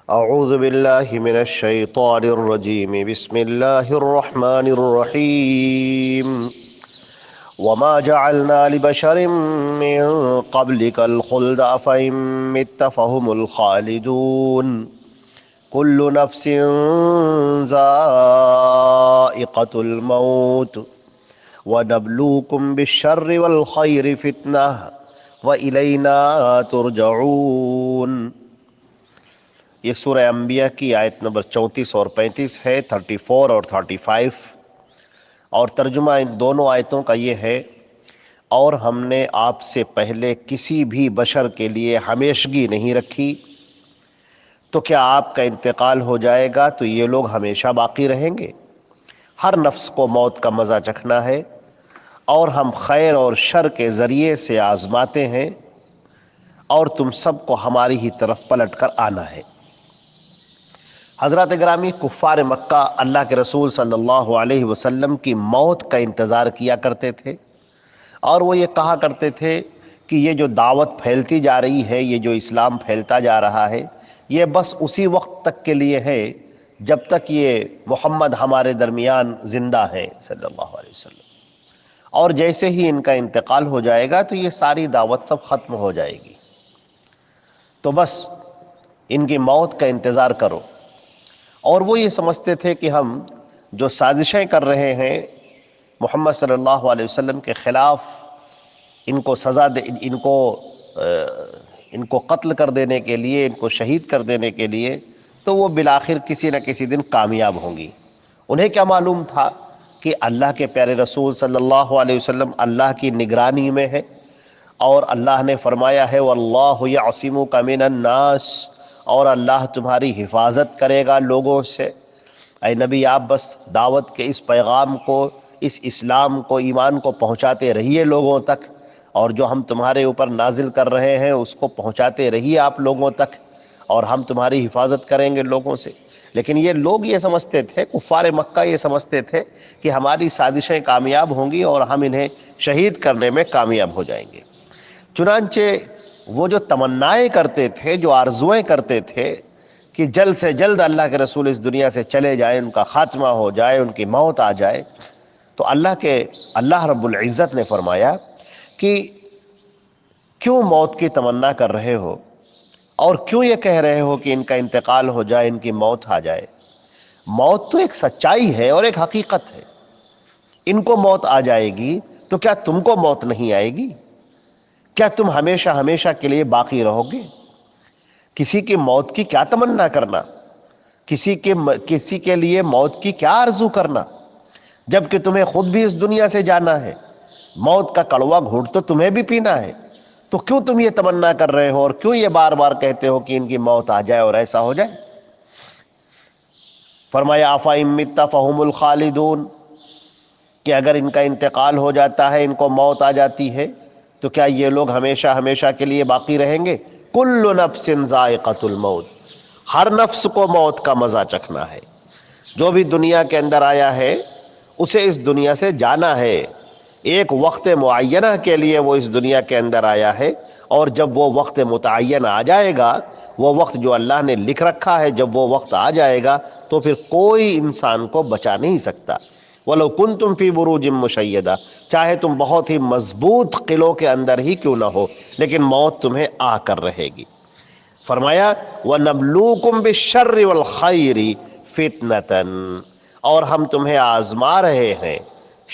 اعوذ باللہ من الشیطان الرجیم بسم اللہ الرحمن الرحیم وما جعلنا لبشر من قبلك الخلد افإن مت فهم الخالدون كل نفس ذائقة الموت ونبلوكم بالشر والخير فتنة وإلينا ترجعون۔ یہ سورہ انبیاء کی آیت نمبر 34 اور 35 ہے، 34 اور 35، اور ترجمہ ان دونوں آیتوں کا یہ ہے: اور ہم نے آپ سے پہلے کسی بھی بشر کے لیے ہمیشگی نہیں رکھی، تو کیا آپ کا انتقال ہو جائے گا تو یہ لوگ ہمیشہ باقی رہیں گے؟ ہر نفس کو موت کا مزہ چکھنا ہے، اور ہم خیر اور شر کے ذریعے سے آزماتے ہیں، اور تم سب کو ہماری ہی طرف پلٹ کر آنا ہے۔ حضرات گرامی، کفار مکہ اللہ کے رسول صلی اللہ علیہ وسلم کی موت کا انتظار کیا کرتے تھے، اور وہ یہ کہا کرتے تھے کہ یہ جو دعوت پھیلتی جا رہی ہے، یہ جو اسلام پھیلتا جا رہا ہے، یہ بس اسی وقت تک کے لیے ہے جب تک یہ محمد ہمارے درمیان زندہ ہے صلی اللہ علیہ وسلم، اور جیسے ہی ان کا انتقال ہو جائے گا تو یہ ساری دعوت سب ختم ہو جائے گی، تو بس ان کی موت کا انتظار کرو۔ اور وہ یہ سمجھتے تھے کہ ہم جو سازشیں کر رہے ہیں محمد صلی اللہ علیہ وسلم کے خلاف، ان کو سزا دے، ان کو قتل کر دینے کے لیے، ان کو شہید کر دینے کے لیے، تو وہ بالآخر کسی نہ کسی دن کامیاب ہوں گی۔ انہیں کیا معلوم تھا کہ اللہ کے پیارے رسول صلی اللہ علیہ وسلم اللہ کی نگرانی میں ہے، اور اللہ نے فرمایا ہے وَاللَّهُ يَعْصِمُكَ مِنَ النَّاسِ، اور اللہ تمہاری حفاظت کرے گا لوگوں سے۔ اے نبی، آپ بس دعوت کے اس پیغام کو، اس اسلام کو، ایمان کو پہنچاتے رہیے لوگوں تک، اور جو ہم تمہارے اوپر نازل کر رہے ہیں اس کو پہنچاتے رہیے آپ لوگوں تک، اور ہم تمہاری حفاظت کریں گے لوگوں سے۔ لیکن یہ لوگ یہ سمجھتے تھے، کفار مکہ یہ سمجھتے تھے کہ ہماری سازشیں کامیاب ہوں گی اور ہم انہیں شہید کرنے میں کامیاب ہو جائیں گے۔ چنانچہ وہ جو تمنائیں کرتے تھے، جو آرزوئیں کرتے تھے کہ جلد سے جلد اللہ کے رسول اس دنیا سے چلے جائیں، ان کا خاتمہ ہو جائے، ان کی موت آ جائے، تو اللہ رب العزت نے فرمایا کہ کیوں موت کی تمنا کر رہے ہو، اور کیوں یہ کہہ رہے ہو کہ ان کا انتقال ہو جائے، ان کی موت آ جائے؟ موت تو ایک سچائی ہے اور ایک حقیقت ہے۔ ان کو موت آ جائے گی تو کیا تم کو موت نہیں آئے گی؟ کیا تم ہمیشہ ہمیشہ کے لیے باقی رہو گے؟ کسی کی موت کی کیا تمنا کرنا، کسی کے لیے موت کی کیا آرزو کرنا، جبکہ تمہیں خود بھی اس دنیا سے جانا ہے، موت کا کڑوا گھونٹ تو تمہیں بھی پینا ہے، تو کیوں تم یہ تمنا کر رہے ہو اور کیوں یہ بار بار کہتے ہو کہ ان کی موت آ جائے اور ایسا ہو جائے؟ فرمایا أَفَإِن مِتَّ فَهُمُ الْخَالِدُونَ، کہ اگر ان کا انتقال ہو جاتا ہے، ان کو موت آ جاتی ہے، تو کیا یہ لوگ ہمیشہ ہمیشہ کے لیے باقی رہیں گے؟ کل نفس ذائقۃ الموت، ہر نفس کو موت کا مزہ چکھنا ہے۔ جو بھی دنیا کے اندر آیا ہے اسے اس دنیا سے جانا ہے، ایک وقت معینہ کے لیے وہ اس دنیا کے اندر آیا ہے، اور جب وہ وقت متعین آ جائے گا، وہ وقت جو اللہ نے لکھ رکھا ہے، جب وہ وقت آ جائے گا تو پھر کوئی انسان کو بچا نہیں سکتا۔ وَلَوْ كُنْتُمْ فِي بُرُوجٍ مُّشَيَّدَةٍ، چاہے تم بہت ہی مضبوط قلعوں کے اندر ہی کیوں نہ ہو، لیکن موت تمہیں آ کر رہے گی۔ فرمایا وَنَبْلُوكُمْ بِالشَّرِّ وَالْخَيْرِ فِتْنَةً، اور ہم تمہیں آزما رہے ہیں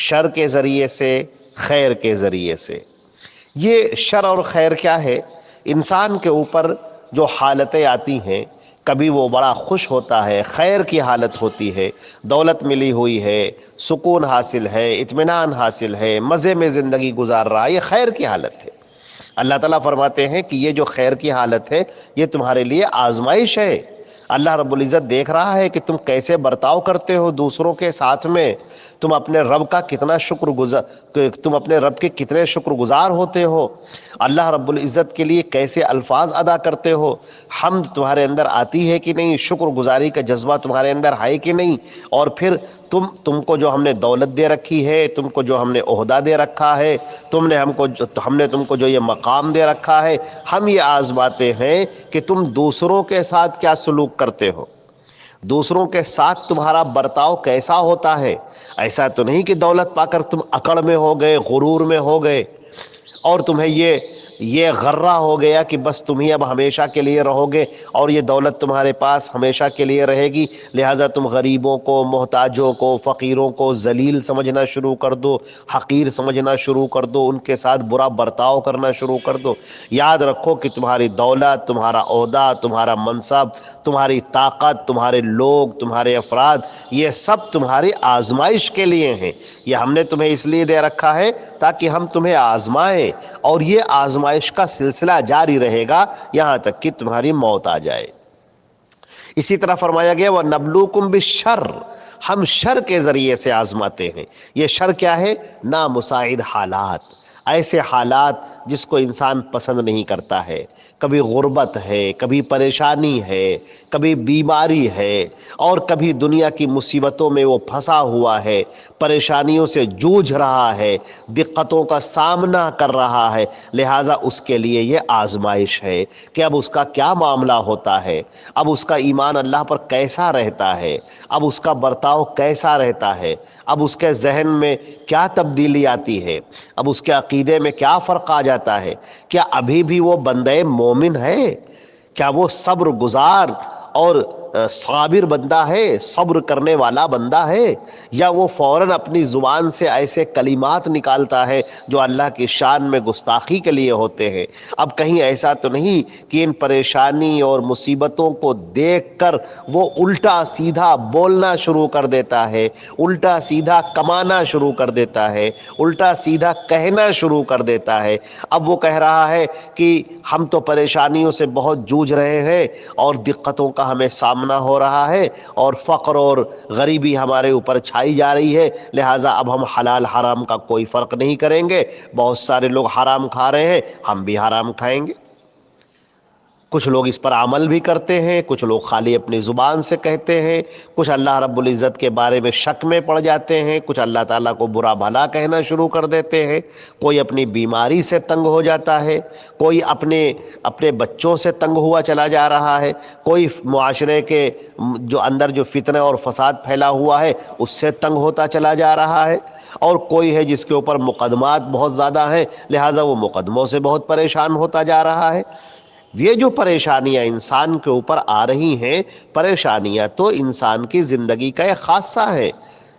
شر کے ذریعے سے، خیر کے ذریعے سے۔ یہ شر اور خیر کیا ہے؟ انسان کے اوپر جو حالتیں آتی ہیں، کبھی وہ بڑا خوش ہوتا ہے، خیر کی حالت ہوتی ہے، دولت ملی ہوئی ہے، سکون حاصل ہے، اطمینان حاصل ہے، مزے میں زندگی گزار رہا ہے، یہ خیر کی حالت ہے۔ اللہ تعالیٰ فرماتے ہیں کہ یہ جو خیر کی حالت ہے یہ تمہارے لیے آزمائش ہے۔ اللہ رب العزت دیکھ رہا ہے کہ تم کیسے برتاؤ کرتے ہو دوسروں کے ساتھ میں، تم اپنے رب کا کتنا تم اپنے رب کے کتنے شکر گزار ہوتے ہو، اللہ رب العزت کے لیے کیسے الفاظ ادا کرتے ہو، حمد تمہارے اندر آتی ہے کہ نہیں، شکر گزاری کا جذبہ تمہارے اندر ہے کہ نہیں، اور پھر تم کو جو ہم نے دولت دے رکھی ہے، تم کو جو ہم نے عہدہ دے رکھا ہے، ہم نے تم کو جو یہ مقام دے رکھا ہے، ہم یہ آزماتے ہیں کہ تم دوسروں کے ساتھ کیا سلوک سلوک کرتے ہو، دوسروں کے ساتھ تمہارا برتاؤ کیسا ہوتا ہے۔ ایسا تو نہیں کہ دولت پا کر تم اکڑ میں ہو گئے، غرور میں ہو گئے، اور تمہیں یہ غرہ ہو گیا کہ بس تم ہی اب ہمیشہ کے لیے رہو گے اور یہ دولت تمہارے پاس ہمیشہ کے لیے رہے گی، لہٰذا تم غریبوں کو، محتاجوں کو، فقیروں کو ذلیل سمجھنا شروع کر دو، حقیر سمجھنا شروع کر دو، ان کے ساتھ برا برتاؤ کرنا شروع کر دو۔ یاد رکھو کہ تمہاری دولت، تمہارا عہدہ، تمہارا منصب، تمہاری طاقت، تمہارے لوگ، تمہارے افراد، یہ سب تمہاری آزمائش کے لیے ہیں۔ یہ ہم نے تمہیں اس لیے دے رکھا ہے تاکہ ہم تمہیں آزمائیں، اور یہ آزمائش کا سلسلہ جاری رہے گا یہاں تک کہ تمہاری موت آ جائے۔ اسی طرح فرمایا گیا وَنَبْلُوكُمْ بِالشَّرِّ، ہم شر کے ذریعے سے آزماتے ہیں۔ یہ شر کیا ہے؟ نامساعد حالات، ایسے حالات جس کو انسان پسند نہیں کرتا ہے۔ کبھی غربت ہے، کبھی پریشانی ہے، کبھی بیماری ہے، اور کبھی دنیا کی مصیبتوں میں وہ پھنسا ہوا ہے، پریشانیوں سے جوجھ رہا ہے، دقتوں کا سامنا کر رہا ہے، لہٰذا اس کے لیے یہ آزمائش ہے کہ اب اس کا کیا معاملہ ہوتا ہے، اب اس کا ایمان اللہ پر کیسا رہتا ہے، اب اس کا برتاؤ کیسا رہتا ہے، اب اس کے ذہن میں کیا تبدیلی آتی ہے، اب اس کے عقیدے میں کیا فرق آ جاتا ہے، کیا ابھی بھی وہ بندے مومن ہے، کیا وہ صبر گزار اور صابر بندہ ہے، صبر کرنے والا بندہ ہے، یا وہ فوراً اپنی زبان سے ایسے کلمات نکالتا ہے جو اللہ کی شان میں گستاخی کے لیے ہوتے ہیں۔ اب کہیں ایسا تو نہیں کہ ان پریشانی اور مصیبتوں کو دیکھ کر وہ الٹا سیدھا بولنا شروع کر دیتا ہے، الٹا سیدھا کمانا شروع کر دیتا ہے، الٹا سیدھا کہنا شروع کر دیتا ہے۔ اب وہ کہہ رہا ہے کہ ہم تو پریشانیوں سے بہت جوجھ رہے ہیں اور دقتوں کا ہمیں سامنا ہو رہا ہے، اور فقر اور غریبی ہمارے اوپر چھائی جا رہی ہے، لہٰذا اب ہم حلال حرام کا کوئی فرق نہیں کریں گے، بہت سارے لوگ حرام کھا رہے ہیں، ہم بھی حرام کھائیں گے۔ کچھ لوگ اس پر عمل بھی کرتے ہیں، کچھ لوگ خالی اپنی زبان سے کہتے ہیں، کچھ اللہ رب العزت کے بارے میں شک میں پڑ جاتے ہیں، کچھ اللہ تعالیٰ کو برا بھلا کہنا شروع کر دیتے ہیں، کوئی اپنی بیماری سے تنگ ہو جاتا ہے، کوئی اپنے بچوں سے تنگ ہوا چلا جا رہا ہے، کوئی معاشرے کے جو اندر جو فتنہ اور فساد پھیلا ہوا ہے اس سے تنگ ہوتا چلا جا رہا ہے، اور کوئی ہے جس کے اوپر مقدمات بہت زیادہ ہیں، لہٰذا وہ مقدموں سے بہت پریشان ہوتا جا رہا ہے۔ یہ جو پریشانیاں انسان کے اوپر آ رہی ہیں، پریشانیاں تو انسان کی زندگی کا ایک خاصہ ہے،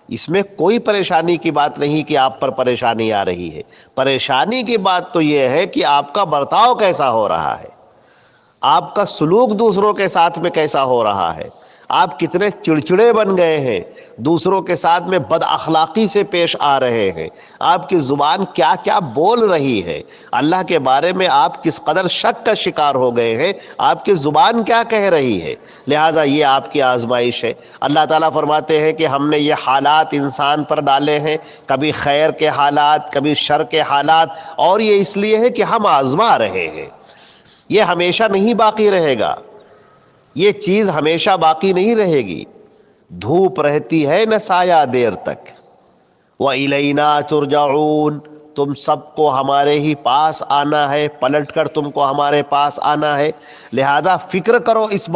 اس میں کوئی پریشانی کی بات نہیں کہ آپ پر پریشانی آ رہی ہے۔ پریشانی کی بات تو یہ ہے کہ آپ کا برتاؤ کیسا ہو رہا ہے، آپ کا سلوک دوسروں کے ساتھ میں کیسا ہو رہا ہے، آپ کتنے چڑچڑے بن گئے ہیں، دوسروں کے ساتھ میں بد اخلاقی سے پیش آ رہے ہیں، آپ کی زبان کیا کیا بول رہی ہے، اللہ کے بارے میں آپ کس قدر شک کا شکار ہو گئے ہیں، آپ کی زبان کیا کہہ رہی ہے، لہٰذا یہ آپ کی آزمائش ہے۔ اللہ تعالیٰ فرماتے ہیں کہ ہم نے یہ حالات انسان پر ڈالے ہیں، کبھی خیر کے حالات، کبھی شر کے حالات، اور یہ اس لیے ہے کہ ہم آزما رہے ہیں۔ یہ ہمیشہ نہیں باقی رہے گا، یہ چیز ہمیشہ باقی نہیں رہے گی، دھوپ رہتی ہے نہ سایہ دیر تک۔ وَإِلَيْنَا تُرْجَعُونَ، تم سب کو ہمارے ہی پاس آنا ہے، پلٹ کر تم کو ہمارے پاس آنا ہے، لہذا فکر کرو اس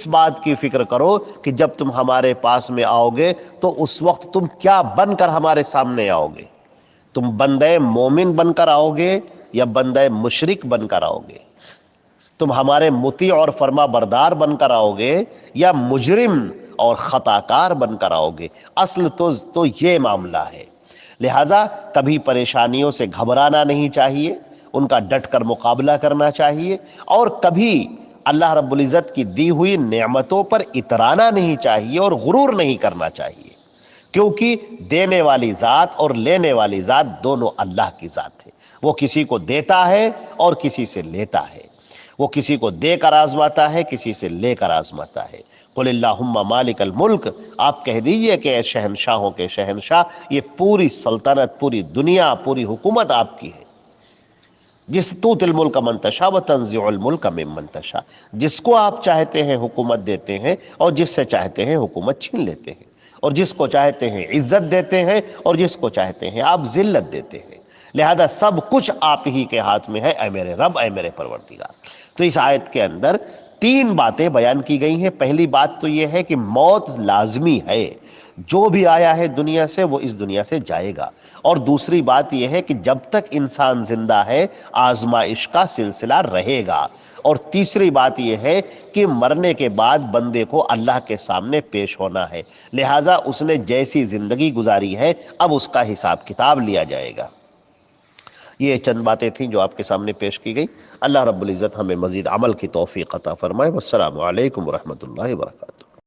بات کی فکر کرو کہ جب تم ہمارے پاس میں آؤ گے تو اس وقت تم کیا بن کر ہمارے سامنے آؤ گے، تم بندے مومن بن کر آؤ گے یا بندے مشرک بن کر آؤ گے، تم ہمارے مطیع اور فرما بردار بن کر آؤ گے یا مجرم اور خطا کار بن کر آؤ گے۔ اصل تو یہ معاملہ ہے، لہٰذا کبھی پریشانیوں سے گھبرانا نہیں چاہیے، ان کا ڈٹ کر مقابلہ کرنا چاہیے، اور کبھی اللہ رب العزت کی دی ہوئی نعمتوں پر اترانا نہیں چاہیے اور غرور نہیں کرنا چاہیے، کیونکہ دینے والی ذات اور لینے والی ذات دونوں اللہ کی ذات ہے، وہ کسی کو دیتا ہے اور کسی سے لیتا ہے، وہ کسی کو دے کر آزماتا ہے، کسی سے لے کر آزماتا ہے۔ قل اللہم مالک الملک، آپ کہہ دیجئے کہ اے شہنشاہوں کے شہنشاہ، یہ پوری سلطنت، پوری دنیا، پوری حکومت آپ کی ہے۔ جس توت الملک من تشاء وتنزع الملک ممن تشاء، جس کو آپ چاہتے ہیں حکومت دیتے ہیں اور جس سے چاہتے ہیں حکومت چھین لیتے ہیں، اور جس کو چاہتے ہیں عزت دیتے ہیں اور جس کو چاہتے ہیں آپ ذلت دیتے ہیں، لہذا سب کچھ آپ ہی کے ہاتھ میں ہے، اے میرے رب، اے میرے پروردگار۔ تو اس آیت کے اندر تین باتیں بیان کی گئی ہیں۔ پہلی بات تو یہ ہے کہ موت لازمی ہے، جو بھی آیا ہے دنیا سے وہ اس دنیا سے جائے گا۔ اور دوسری بات یہ ہے کہ جب تک انسان زندہ ہے آزمائش کا سلسلہ رہے گا۔ اور تیسری بات یہ ہے کہ مرنے کے بعد بندے کو اللہ کے سامنے پیش ہونا ہے، لہٰذا اس نے جیسی زندگی گزاری ہے اب اس کا حساب کتاب لیا جائے گا۔ یہ چند باتیں تھیں جو آپ کے سامنے پیش کی گئی۔ اللہ رب العزت ہمیں مزید عمل کی توفیق عطا فرمائے۔ والسلام علیکم ورحمۃ اللہ وبرکاتہ۔